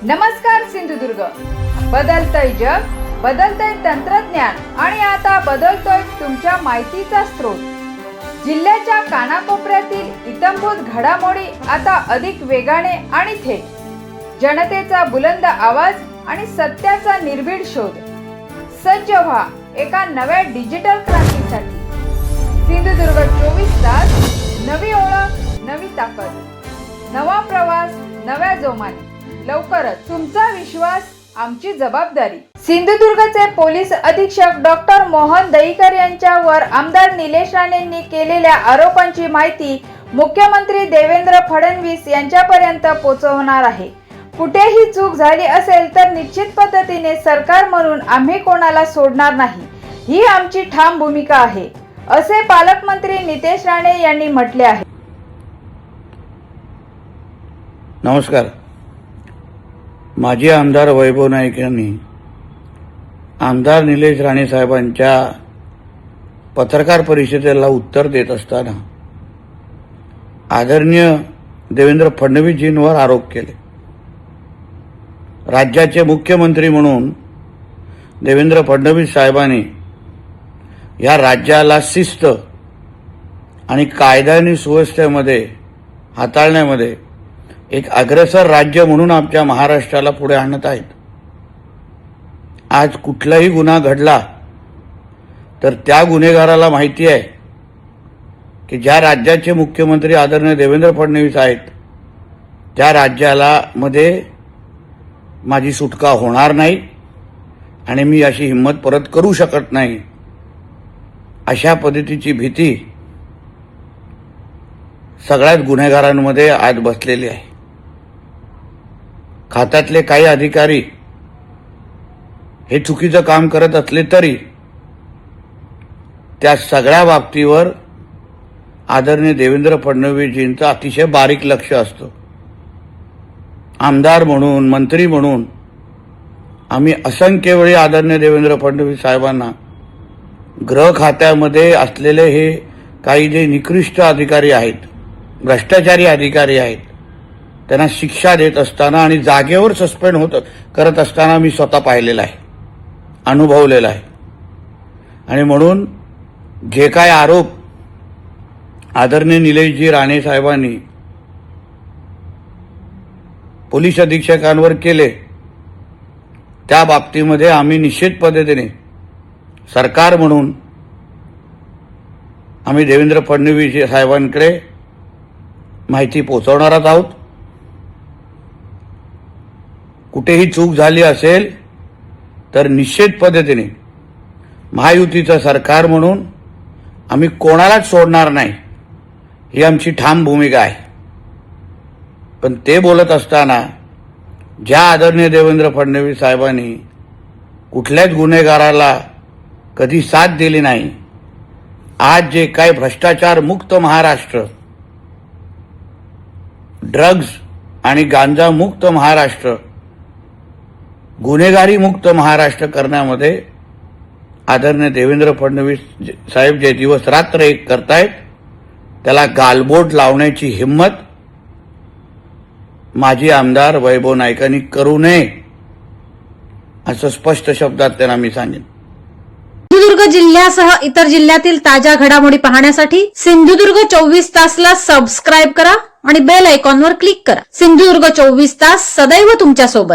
नमस्कार सिंधुदुर्ग. बदलतय जग, बदलतय तंत्रज्ञान आणि आता बदलतोय तुमच्या माहितीचा स्रोत. जिल्ह्याच्या कानाकोपऱ्यातील इत्थंभूत घडामोडी आता अधिक वेगाने आणि थेट. जनतेचा बुलंद आवाज आणि सत्याचा निर्भीड शोध. सज्ज व्हा एका नव्या डिजिटल क्रांतीसाठी. सिंधुदुर्ग 24 तास. नवी ओळख, नवी ताकद, नवा प्रवास, नव्या जोमाने. लवकरच. तुमचा विश्वास आमची जबाबदारी. सिंधुदुर्गचे पोलीस अधीक्षक डॉक्टर मोहन दहीकर यांच्यावर आमदार निलेश राणेंनी केलेल्या आरोपांची माहिती मुख्यमंत्री देवेंद्र फडणवीस यांच्यापर्यंत पोहोचवणार आहे. कुठेही चूक झाली असेल तर निश्चित पद्धतीने सरकार म्हणून आम्ही कोणाला सोडणार नाही, ही आमची ठाम भूमिका आहे, असे पालकमंत्री नितेश राणे यांनी म्हटले आहे. नमस्कार. माजी आमदार वैभव नाईक यांनी आमदार निलेश राणे साहेबांच्या पत्रकार परिषदेला उत्तर देत असताना आदरणीय देवेंद्र फडणवीसजींवर आरोप केले. राज्याचे मुख्यमंत्री म्हणून देवेंद्र फडणवीस साहेबांनी या राज्याला शिस्त आणि कायदा आणि सुव्यवस्थेमध्ये हाताळण्यामध्ये एक अग्रेसर राज्य म्हणून आमच्या महाराष्ट्राला पुढे आणत आहेत. आज कुठलाही गुन्हा घडला तर त्या गुन्हेगाराला माहिती आहे की ज्या राज्याचे मुख्यमंत्री आदरणीय देवेंद्र फडणवीस आहेत त्या राज्याला मध्ये माझी सुटका होणार नाही आणि मी अशी हिंमत परत करू शकत नाही, अशा पद्धतीची भीती सगळ्याच गुन्हेगारांमध्ये आज बसलेली आहे. खात्यातले काही अधिकारी हे चुकीचं काम करत असले तरी त्या सगळ्या बाबतीवर आदरणीय देवेंद्र फडणवीसजींचं अतिशय बारीक लक्ष असतं. आमदार म्हणून, मंत्री म्हणून आम्ही असंख्य वेळी आदरणीय देवेंद्र फडणवीस साहेबांना गृह खात्यामध्ये असलेले हे काही जे निकृष्ट अधिकारी आहेत, भ्रष्टाचारी अधिकारी आहेत, त्यांना शिक्षा देत असताना आणि जागेवर सस्पेंड करत असताना मी स्वतः पाहिलेलं आहे, अनुभवलेलं आहे. आणि म्हणून जे काय आरोप आदरणीय निलेशजी राणे साहेबांनी पोलीस अधीक्षकांवर केले त्या बाबतीमध्ये आम्ही निश्चित पद्धतीने सरकार म्हणून आम्ही देवेंद्र फडणवीस साहेबांकडे माहिती पोहोचवणारच आहोत. कुठेही चूक झाली असेल तर निश्चित पद्धतीने महायुतीचं सरकार म्हणून आम्ही कोणालाच सोडणार नाही, ही आमची ठाम भूमिका आहे. पण ते बोलत असताना ज्या आदरणीय देवेंद्र फडणवीस साहेबांनी कुठल्याच गुन्हेगाराला कधी साथ दिली नाही, आज जे काय भ्रष्टाचार मुक्त महाराष्ट्र, ड्रग्ज आणि गांजा मुक्त महाराष्ट्र, गुन्हेगारी मुक्त महाराष्ट्र करण्यामध्ये आदरणीय देवेंद्र फडणवीस साहेब जे दिवस रात्र एक करतायत त्याला गालबोट लावण्याची हिंमत माजी आमदार वैभव नाईकांनी करू नये, असं स्पष्ट शब्दात त्यांना मी सांगेन. सिंधुदुर्ग जिल्ह्यासह इतर जिल्ह्यातील ताज्या घडामोडी पाहण्यासाठी सिंधुदुर्ग 24 तासला सबस्क्राईब करा आणि बेल आयकॉनवर क्लिक करा. सिंधुदुर्ग 24 तास सदैव तुमच्या सोबत.